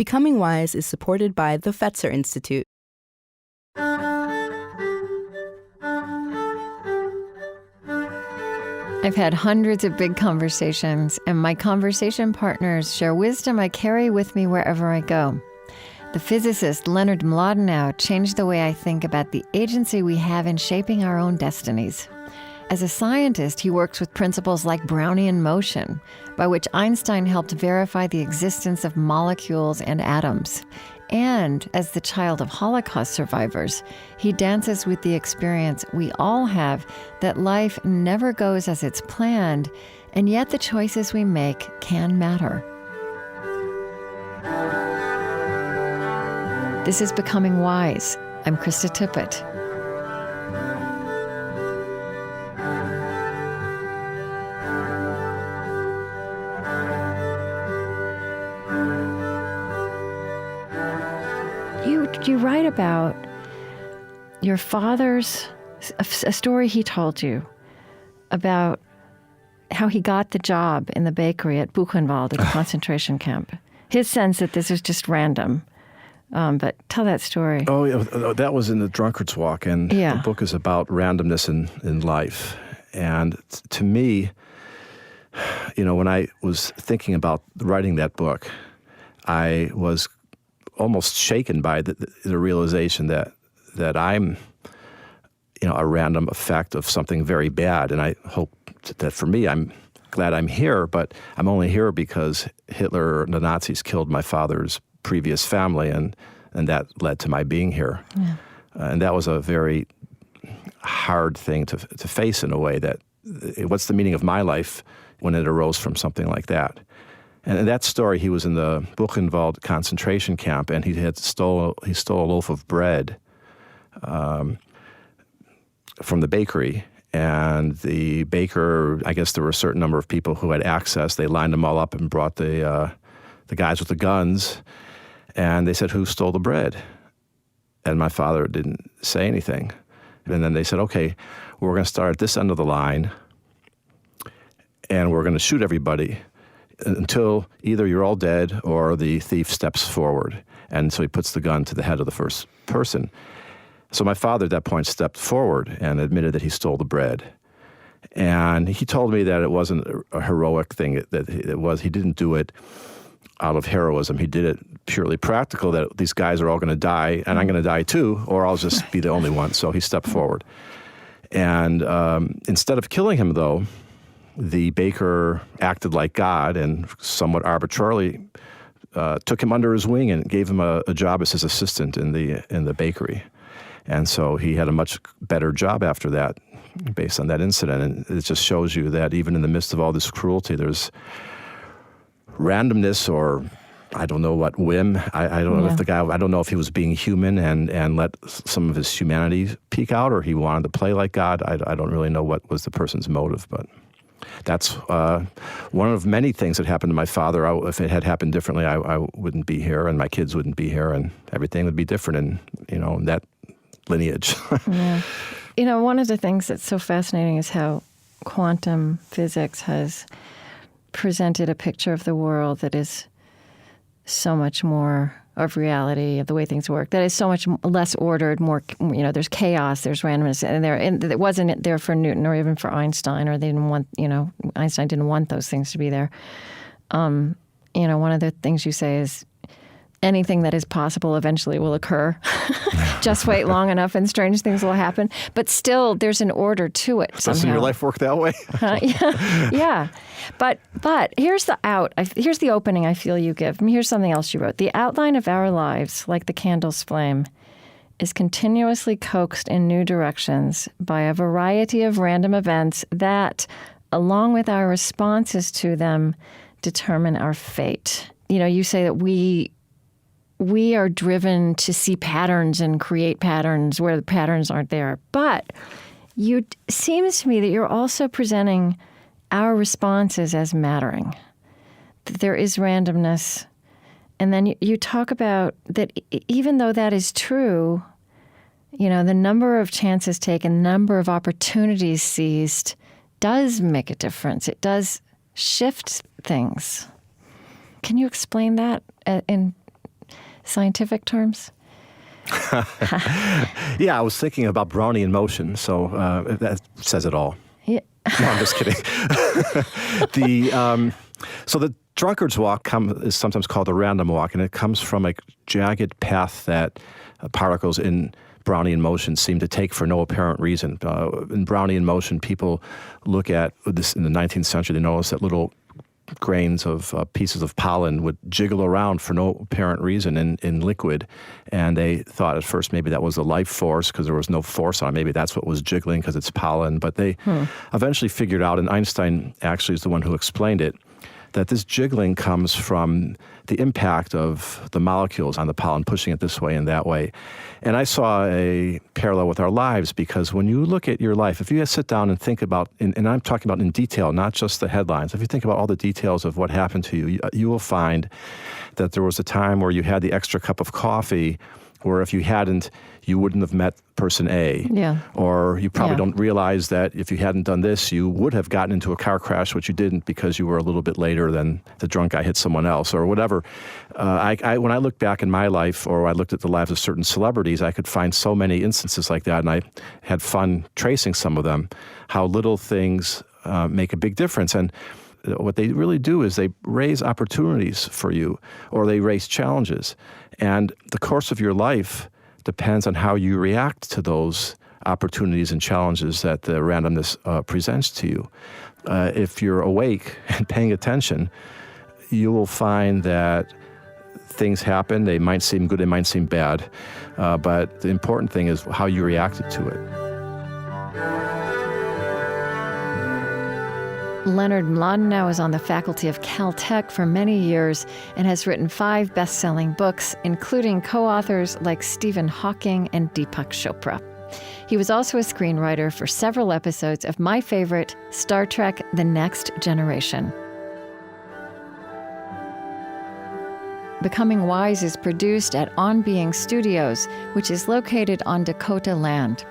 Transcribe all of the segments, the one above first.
Becoming Wise is supported by the Fetzer Institute. I've had hundreds of big conversations, and my conversation partners share wisdom I carry with me wherever I go. The physicist Leonard Mlodinow changed the way I think about the agency we have in shaping our own destinies. As a scientist, he works with principles like Brownian motion, by which Einstein helped verify the existence of molecules and atoms. And as the child of Holocaust survivors, he dances with the experience we all have that life never goes as it's planned, and yet the choices we make can matter. This is Becoming Wise. I'm Krista Tippett. You write about your father's, a story he told you about how he got the job in the bakery at Buchenwald at the concentration camp. His sense that this was just random. But tell that story. Oh, yeah, that was in the Drunkard's Walk, and Yeah. The book is about randomness in life. And to me, when I was thinking about writing that book, I was almost shaken by the realization that I'm, a random effect of something very bad. And I hope that for me, I'm glad I'm here, but I'm only here because Hitler and the Nazis killed my father's previous family, and that led to my being here. Yeah. And that was a very hard thing to face in a way, that what's the meaning of my life when it arose from something like that? And in that story, he was in the Buchenwald concentration camp, and he stole a loaf of bread from the bakery. And the baker, I guess there were a certain number of people who had access. They lined them all up and brought the guys with the guns, and they said, "Who stole the bread?" And my father didn't say anything. And then they said, "Okay, we're going to start at this end of the line, and we're going to shoot everybody until either you're all dead or the thief steps forward." And so he puts the gun to the head of the first person. So my father at that point stepped forward and admitted that he stole the bread. And he told me that it wasn't a heroic thing, that he didn't do it out of heroism. He did it purely practical, that these guys are all going to die, and I'm going to die too, or I'll just be the only one. So he stepped forward. And instead of killing him, though, the baker acted like God and somewhat arbitrarily took him under his wing and gave him a job as his assistant in the bakery. And so he had a much better job after that, based on that incident. And it just shows you that even in the midst of all this cruelty, there's randomness, or I don't know what, whim. I don't know if I don't know if he was being human and let some of his humanity peek out, or he wanted to play like God. I don't really know what was the person's motive, but that's one of many things that happened to my father. If it had happened differently, I wouldn't be here, and my kids wouldn't be here, and everything would be different in that lineage. Yeah. One of the things that's so fascinating is how quantum physics has presented a picture of the world that is so much more of reality, of the way things work, that is so much less ordered, more, there's chaos, there's randomness, and it wasn't there for Newton or even for Einstein, or they didn't want, Einstein didn't want those things to be there. One of the things you say is, anything that is possible eventually will occur. Just wait long enough and strange things will happen. But still, there's an order to it somehow. Doesn't your life work that way? Yeah. But here's the out. Here's the opening I feel you give. Here's something else you wrote. The outline of our lives, like the candle's flame, is continuously coaxed in new directions by a variety of random events that, along with our responses to them, determine our fate. You say that we are driven to see patterns and create patterns where the patterns aren't there. But it seems to me that you're also presenting our responses as mattering, that there is randomness. And then you talk about that even though that is true, the number of chances taken, number of opportunities seized does make a difference. It does shift things. Can you explain that in scientific terms? Yeah, I was thinking about Brownian motion, so that says it all. Yeah. No, I'm just kidding. So the drunkard's walk is sometimes called the random walk, and it comes from a jagged path that particles in Brownian motion seem to take for no apparent reason. In Brownian motion, people look at this in the 19th century. They notice that little grains of pieces of pollen would jiggle around for no apparent reason in liquid. And they thought at first maybe that was a life force because there was no force on it. Maybe that's what was jiggling because it's pollen. But they eventually figured out, and Einstein actually is the one who explained it, that this jiggling comes from the impact of the molecules on the pollen, pushing it this way and that way. And I saw a parallel with our lives, because when you look at your life, if you sit down and think about, and I'm talking about in detail, not just the headlines, if you think about all the details of what happened to you, you will find that there was a time where you had the extra cup of coffee, where if you hadn't, you wouldn't have met person A. Yeah. Or you probably don't realize that if you hadn't done this, you would have gotten into a car crash, which you didn't because you were a little bit later than the drunk guy hit someone else, or whatever. When I look back in my life, or I looked at the lives of certain celebrities, I could find so many instances like that, and I had fun tracing some of them, how little things make a big difference. And what they really do is they raise opportunities for you, or they raise challenges. And the course of your life depends on how you react to those opportunities and challenges that the randomness presents to you. If you're awake and paying attention, you will find that things happen. They might seem good, they might seem bad, but the important thing is how you reacted to it. Leonard Mlodinow is on the faculty of Caltech for many years and has written 5 best-selling books, including co-authors like Stephen Hawking and Deepak Chopra. He was also a screenwriter for several episodes of my favorite, Star Trek: The Next Generation. Becoming Wise is produced at On Being Studios, which is located on Dakota land.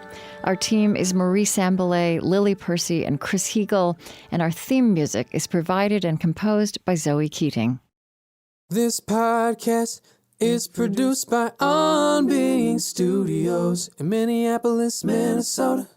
Our team is Marie Sambilay, Lily Percy, and Chris Heagle, and our theme music is provided and composed by Zoe Keating. This podcast is produced by On Being Studios in Minneapolis, Minnesota.